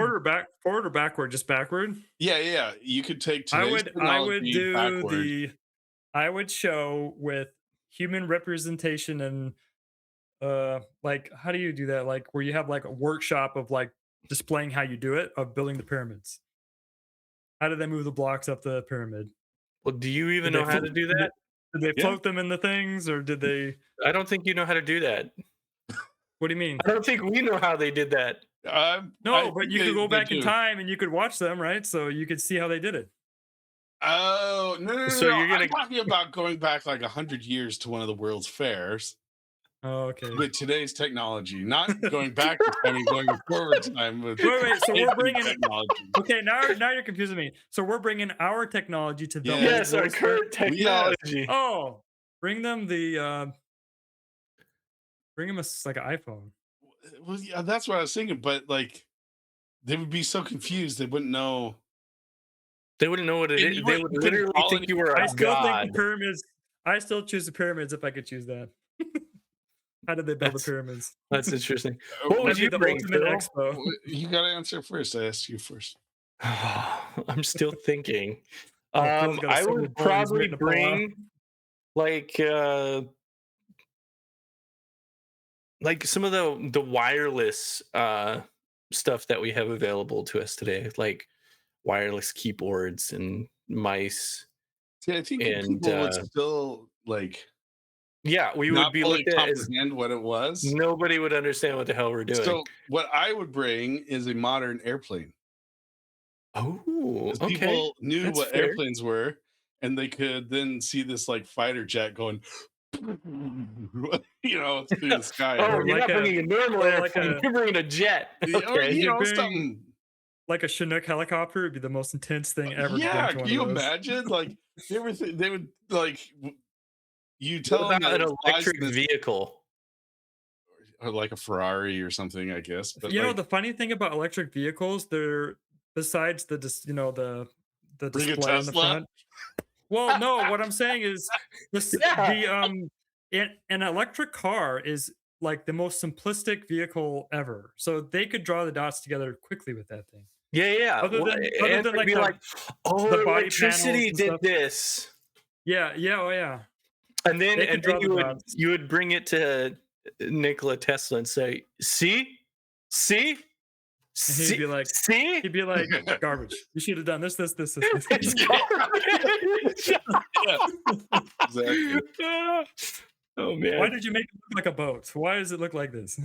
forward or backward, just backward? Yeah, yeah, yeah. You could take I today's would I would technology do backward. the I would show with human representation and like how do you do that? Like where you have like a workshop of like displaying how you do it of building the pyramids. How did they move the blocks up the pyramid? Well, do you Did even they know how to do that? did they Yeah. float them in the things or did they I don't think you know how to do that. what do you mean? I don't think we know how they did that. No, I but think you could go they back in do. time and you could watch them, right? So you could see how they did it. Oh, no, no, no, So no. you're I'm gonna talking about going back like 100 years to one of the World's Fairs Oh, okay. with today's technology, not going back in time and going forward in time with Wait, so we're advancing bringing technology. okay, now you're confusing me. So we're bringing our technology to the Yes. old yes, our World's Fair? current Yes. technology. Oh, bring them the bring them like an iPhone. Well, yeah, that's what I was thinking. But like, they would be so confused; they wouldn't know. They wouldn't know what it And is. They would you couldn't literally call think any. you were I a still think the god. pyramids. I still choose the pyramids if I could choose that. How did they build the That's pyramids? that's interesting. What would That'd be you the bring, ultimate Phil? expo. You got to answer first. I asked you first. I'm still thinking. Oh, Phil's got a I silver would bullet he's probably waiting to pull out. like like some of the wireless stuff that we have available to us today, like wireless keyboards and mice, See, I think and people would still like yeah, we would not be fully looked at as comprehend what it was. nobody would understand what the hell we're doing. So, what I would bring is a modern airplane. Oh, Because okay, people knew that's what fair. airplanes were, and they could then see this like fighter jet going, through the sky. Oh, Or you're like not a bringing a normal or like airplane. a You're bringing a jet. Or you Okay. could bring something. like a Chinook helicopter would be the most intense thing ever to bring Yeah, to can one of you those. imagine? Like they would like you What tell them about that an it flies electric in this, vehicle? or like a Ferrari or something, I guess. But You know, like, the funny thing about electric vehicles, they're besides the bring a display on the Tesla. front. Well, no, what I'm saying is this Yeah. the an electric car is like the most simplistic vehicle ever. So they could draw the dots together quickly with that thing. Yeah, yeah. Other Well, than and it'd like be like, oh, the body panels electricity and did stuff. this, Yeah, yeah, oh yeah. and then They could draw the dots. you would bring it to Nikola Tesla and say, see, And he'd be like see, he'd be like, "Garbage. You should have done this, this, this, this, it's this." garbage. Yeah, exactly. Oh Why man, did you make it look like a boat? Why does it look like this?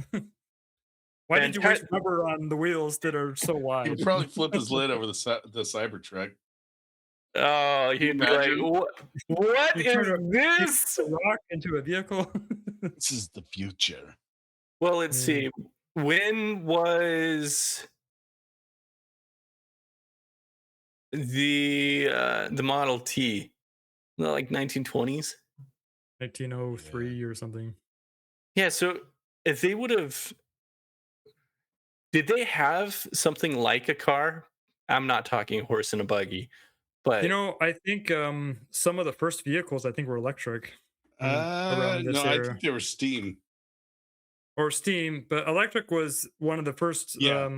Why did you Fanta- waste rubber on the wheels that are so He wide? would probably flip his lid over the Cybertruck. oh, Can you he'd be like, imagine? what You is turn this? a rock into a vehicle. This is the future. Well, let's Yeah. see. When was the Model T, like 1920s. 1903 or something. Yeah, so if they would have, did they have something like a car? I'm not talking a horse and a buggy, but I think some of the first vehicles I think were electric around No, this I era, think they were steam. or steam, but electric was one of the first. Yeah,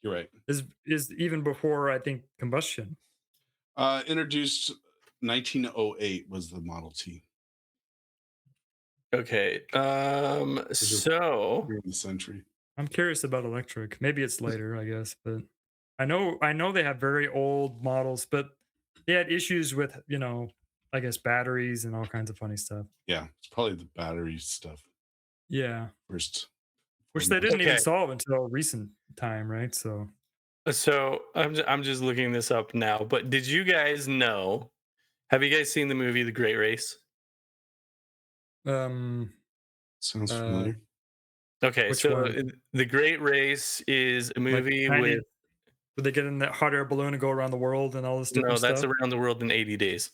you're right. Is even before I think combustion. Introduced 1908 was the Model T. okay. Which is So during the century. I'm curious about electric. Maybe it's later, I guess, but I know they have very old models, but they had issues with, I guess batteries and all kinds of funny stuff. Yeah, it's probably the battery stuff Yeah. first. Which they didn't even okay, solve until recent time, right? So I'm just looking this up now. But did you guys know? Have you guys seen the movie The Great Race? um Sounds uh familiar. Okay, which so one? The Great Race is a Like movie 90, with would they get in that hot air balloon and go around the world and all this no, different that's stuff? around the world in 80 days.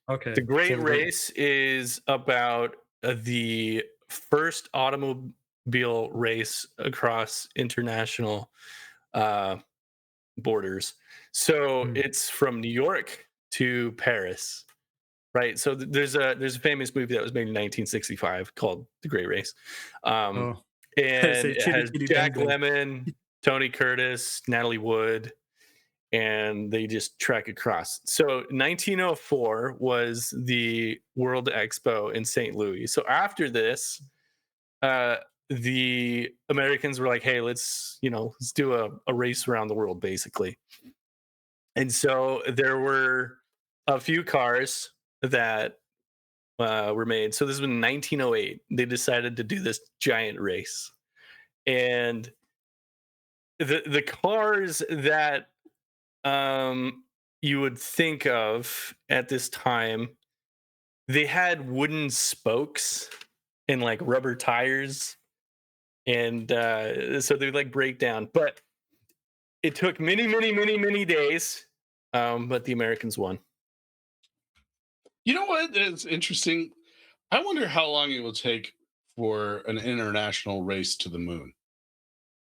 The Okay. Great So the Race is about the first automobile race across international uh, borders. So hmm. it's from New York to Paris, right? So there's a famous movie that was made in 1965 called The Great Race, um, Oh, I and say it chitty has chitty bang Jack bang. Lemmon, Tony Curtis, Natalie Wood, and they just trek across. So 1904 was the World Expo in St. Louis. So after this, uh, the Americans were like, "Hey, let's do a race around the world, basically." And so there were a few cars that were made. So this was in 1908. They decided to do this giant race, and the cars that um, you would think of at this time, they had wooden spokes and like rubber tires, and so they would like break down. But it took many, many, many, many days. But the Americans won. You know what is interesting? I wonder how long it will take for an international race to the moon.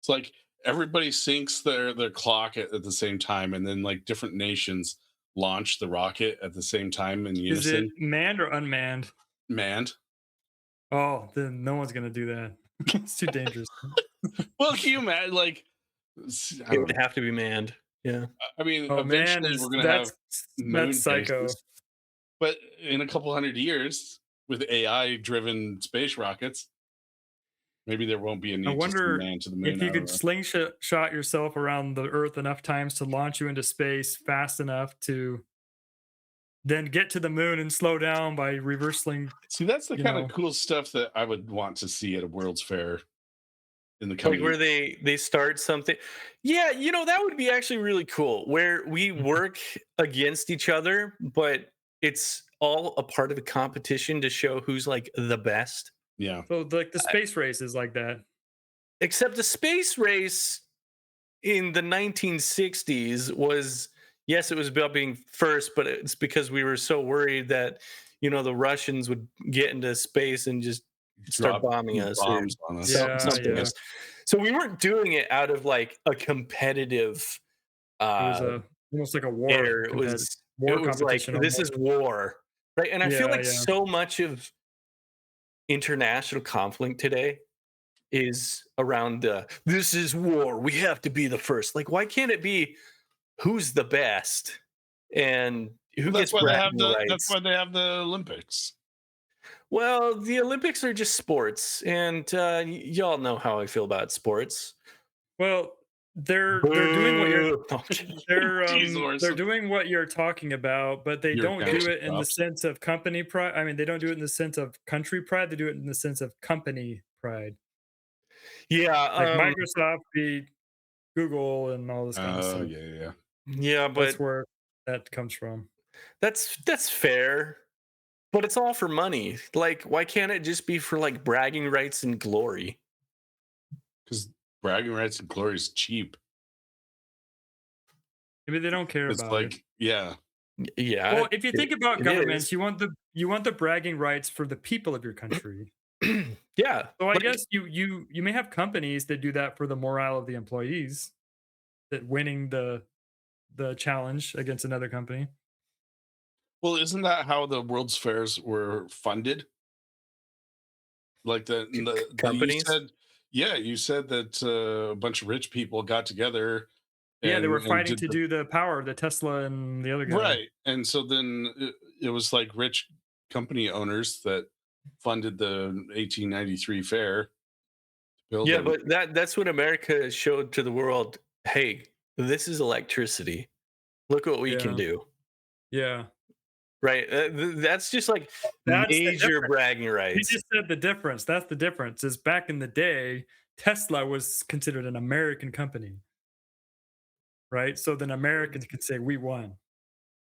It's like everybody syncs their clock at the same time, and then like different nations launch the rocket at the same time in Is it unison. manned or unmanned? Manned. Oh, then no one's gonna do that. It's too dangerous. Well, can you imagine? Like, I It don't would know. have to be manned. Yeah. I mean, Oh man, eventually we're is gonna have that's moon psycho. bases, but in a couple hundred years, with AI-driven space rockets, maybe there won't be a I need to send wonder man to the if moon. I you don't could know. slingshot yourself around the Earth enough times to launch you into space fast enough to then get to the moon and slow down by reversing, See, that's the you kind of know. cool stuff that I would want to see at a World's Fair in the Like coming where years. they start something. Yeah, that would be actually really cool where we Mhm. work against each other, but it's all a part of a competition to show who's like the best. Yeah. So like the I- space race is like that. Except the space race in the 1960s was, yes, it was about being first, but it's because we were so worried that the Russians would get into space and just start Drop bombing us or bombs on us. Yeah, something yeah. else. So we weren't doing it out of like a competitive It was uh a almost like a air. it competitive was it war was like, competition this is almost. war, right? And I feel Yeah, like yeah. so much of international conflict today is around this is war, we have to be the first. Like, why can't it be who's the best and who Well, that's gets why they have bragging the. That's rights? why they have the Olympics. Well, the Olympics are just sports, and y'all know how I feel about sports. Well, they're doing what you're Boo. No, I'm kidding. Jeez, they're Orson, doing what you're talking about, but they your don't do accounting it in the chops. sense of company pride. I mean, they don't do it in the sense of country pride. They do it in the sense of company pride. Yeah, Like Microsoft beat Google and all this kind of Oh stuff. yeah, yeah. yeah, That's but where that comes from. that's fair. But it's all for money. Like, why can't it just be for like bragging rights and glory? Because bragging rights and glory is cheap. Maybe they don't care It's about it. like, yeah, Yeah, Well, if you think about it governments, is. you want the bragging rights for the people of your country. Yeah, So I like guess you may have companies that do that for the morale of the employees, that winning the challenge against another company. well, isn't that how the World's Fairs were funded? Like you companies. said, yeah, you said that a bunch of rich people got together Yeah, they were and fighting did to the do the power, the Tesla and the other guy. right, and so then it was like rich company owners that funded the 1893 fair to build Yeah, everything. but that's when America showed to the world, hey, this is electricity. Look what we can Yeah, do. yeah. Right. That's just like That's the major difference. bragging You rights. just said the difference. That's the difference. Is back in the day, Tesla was considered an American company, right? So then Americans could say we won.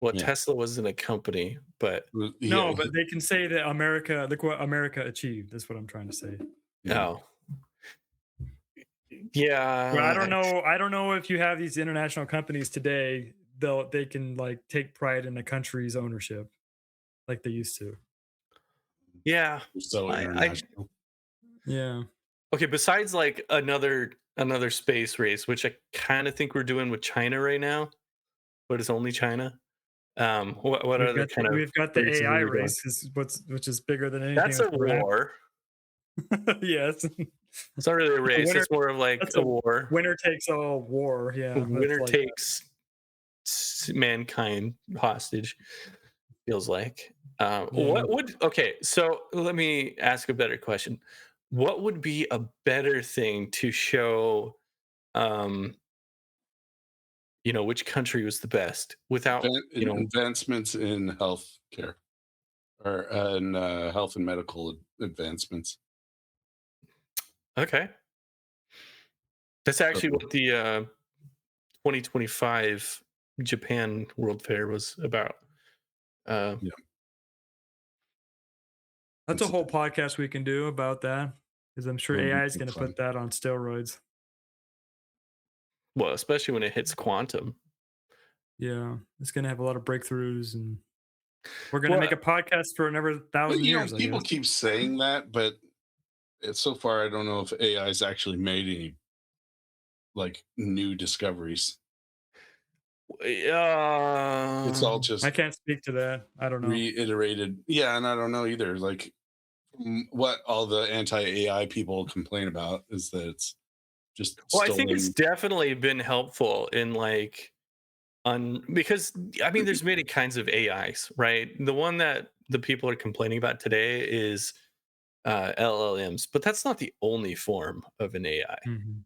Well, Yeah, Tesla wasn't a company, but yeah, No, but they can say that America, look what America achieved. That's what I'm trying to say. yeah. oh, But yeah. I don't know if you have these international companies today, they can like take pride in a country's ownership like they used to. Yeah. So I international. Yeah. okay, besides like another space race, which I kind of think we're doing with China right now, but it's only China. What other kind of We've got the races AI are we doing? race is which is bigger than anything That's a that's ever happened. war. Yes. It's not really a A race. winner It's more of like that's a a war. winner takes all war. Yeah, that's Winner like that. takes mankind hostage. Feels like. Yeah. What would okay? So let me ask a better question. What would be a better thing to show? Um, which country was the best without Advancements in health care or in health and medical advancements. Okay, that's actually So, what the 2025 Japan World Fair was about. Uh, yeah, That's a it's whole podcast we can do about that because I'm sure it'll be AI is going to fun. put that on steroids. well, especially when it hits quantum. Yeah, it's going to have a lot of breakthroughs, and we're going to Well, make a podcast for another But 1,000 years, I people guess. keep saying that, but so far I don't know if AI's actually made any like new discoveries. It's all I just can't speak to that. I don't know. reiterated. Yeah, and I don't know either. Like what all the anti-AI people complain about is that it's just well, I think it's stolen. definitely been helpful in like because I mean, there's many kinds of AIs, right? The one that the people are complaining about today is LLMs, but that's not the only form of an AI, Mhm.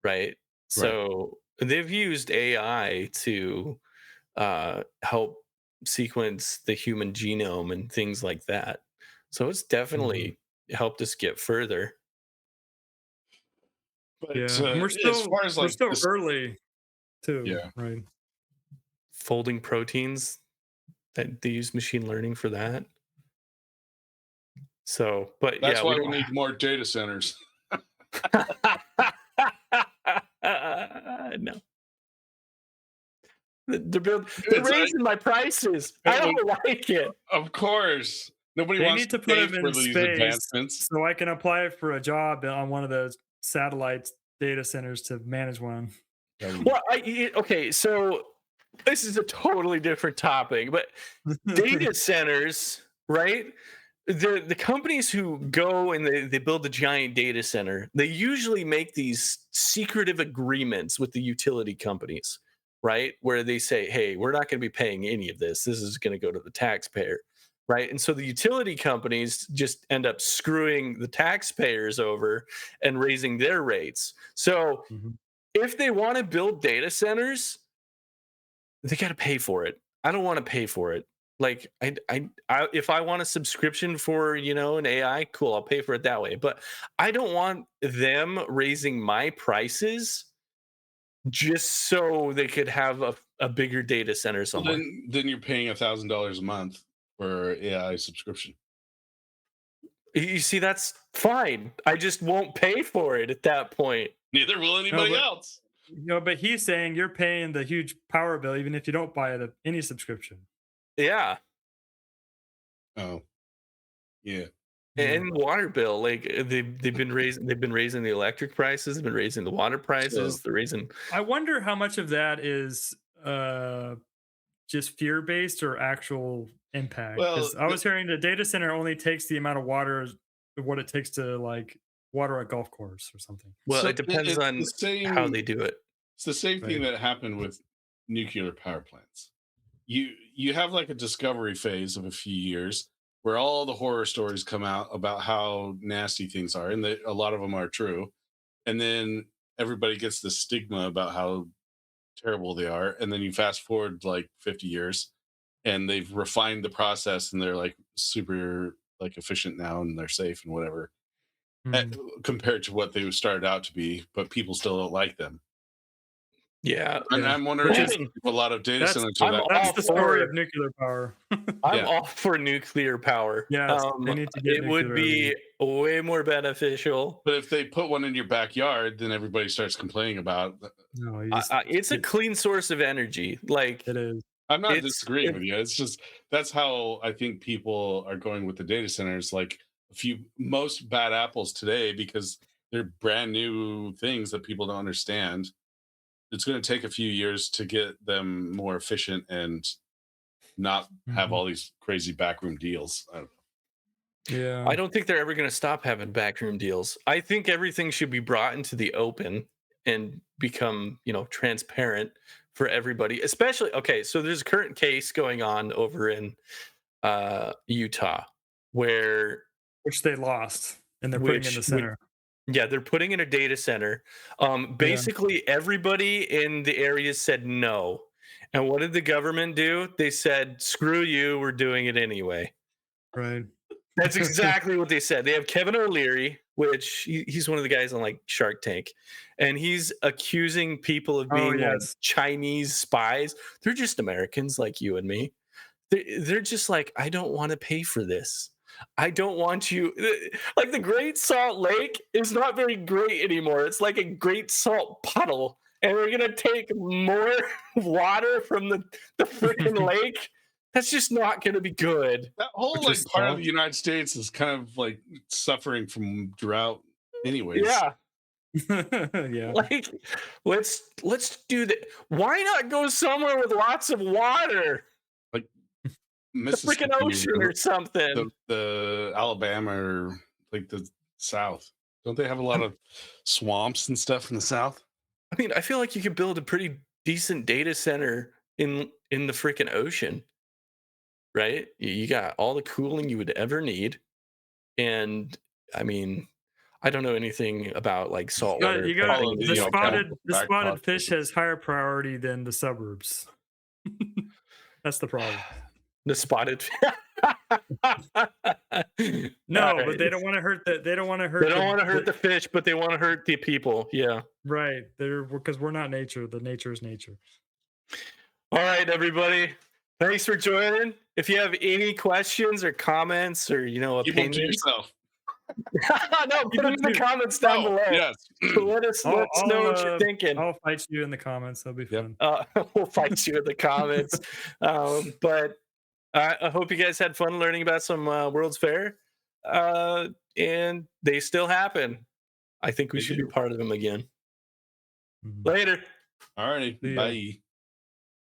right? Right. So they've used AI to help sequence the human genome and things like that. So it's Mhm. definitely helped us get further. But Yeah, and as far as we're like still this, early too, yeah, right? Folding proteins, that they use machine learning for that. So, but that's yeah, we why we don't need more data centers. no. They're It's raising my prices. I it don't like it. of course, nobody They wants need to to put pay them for in these space advancements. so I can apply for a job on one of those satellite data centers to manage one. Well, okay, so this is a totally different topic, but data centers, right? The companies who go and they build a giant data center, they usually make these secretive agreements with the utility companies, right? Where they say, hey, we're not going to be paying any of this. This is going to go to the taxpayer, right? And so the utility companies just end up screwing the taxpayers over and raising their rates. So Mhm. if they want to build data centers, they got to pay for it. I don't want to pay for it. Like if I want a subscription for an AI, cool, I'll pay for it that way. But I don't want them raising my prices just so they could have a bigger data center Well, somewhere. then you're paying $1,000 a month for AI subscription. You see, that's fine. I just won't pay for it at that point. Neither will No, anybody else. But he's saying you're paying the huge power bill even if you don't buy any subscription. Yeah. Oh, yeah. And water bill, like they've been raising the electric prices, they've been raising the water prices, So they're raising. I wonder how much of that is just fear based or actual impact. well, Because I was hearing the data center only takes the amount of water what it takes to like water a golf course or something. Well, so it depends it's the on how same. they do it. It's the same thing Right. that happened with nuclear power plants. You have like a discovery phase of a few years where all the horror stories come out about how nasty things are, and a lot of them are true. And then everybody gets the stigma about how terrible they are. And then you fast forward like 50 years, and they've refined the process, and they're like super like efficient now, and they're safe and whatever, eh, Mm. compared to what they started out to be. But people still don't like them. Yeah. And Yeah. I'm wondering Which if is a lot of data that's centers are I'm that. that's all the story for of nuclear power. I'm Yeah. all for nuclear power. Yes, they need to get It would nuclear be way more beneficial. But if they put one in your backyard, then everybody starts complaining about it. No, It's a clean source of energy. Like it is. I'm not it's disagreeing with you. It's just that's how I think people are going with the data centers. Like most bad apples today, because they're brand new things that people don't understand. It's going to take a few years to get them more efficient and not have Mhm. all these crazy backroom deals. I don't know. Yeah. I don't think they're ever going to stop having backroom deals. I think everything should be brought into the open and become, transparent for everybody. Especially, okay, so there's a current case going on over in Utah where Which they lost and they're putting in the which center. yeah, they're putting in a data center. Yeah. Basically, everybody in the area said no. And what did the government do? They said, screw you, we're doing it anyway. Right. That's exactly what they said. They have Kevin O'Leary, which he's one of the guys on like Shark Tank, and he's accusing people of Oh being like yes. Chinese spies. They're just Americans like you and me. They're just like, I don't want to pay for this. I don't want you. Like the Great Salt Lake is not very great anymore. It's like a Great Salt puddle, and we're gonna take more water from the freaking lake. That's just not gonna be good. That whole Which like is part of salt. the United States is kind of like suffering from drought, anyways. Yeah, Yeah. like let's do that. Why not go somewhere with lots of water? Like The freaking Mississippi ocean or or something. the Alabama or like the South. Don't they have a lot of swamps and stuff in the South? I mean, I feel like you could build a pretty decent data center in the freaking ocean, right? You got all the cooling you would ever need, and I mean, I don't know anything about like saltwater You got All of pumping the and stuff like that. the back spotted fish processes. has higher priority than the suburbs. That's the problem. The spotted. No, All but right. they don't want to hurt They don't want to hurt the fish, but they want to hurt the people. Yeah. right. They're because we're not nature. The nature is nature. All right, everybody. Thanks for joining. If you have any questions or comments or Keep them to opinions, yourself. no, put them in the comments down Oh, below. yes. Let us know what you're thinking. I'll fight you in the comments. That'll be Yep. fun. We'll fight you in the comments. But I hope you guys had fun learning about some World's Fair. And they still happen. I think we They should do. be part of them again. Mhm. Later. All righty. See ya. Bye.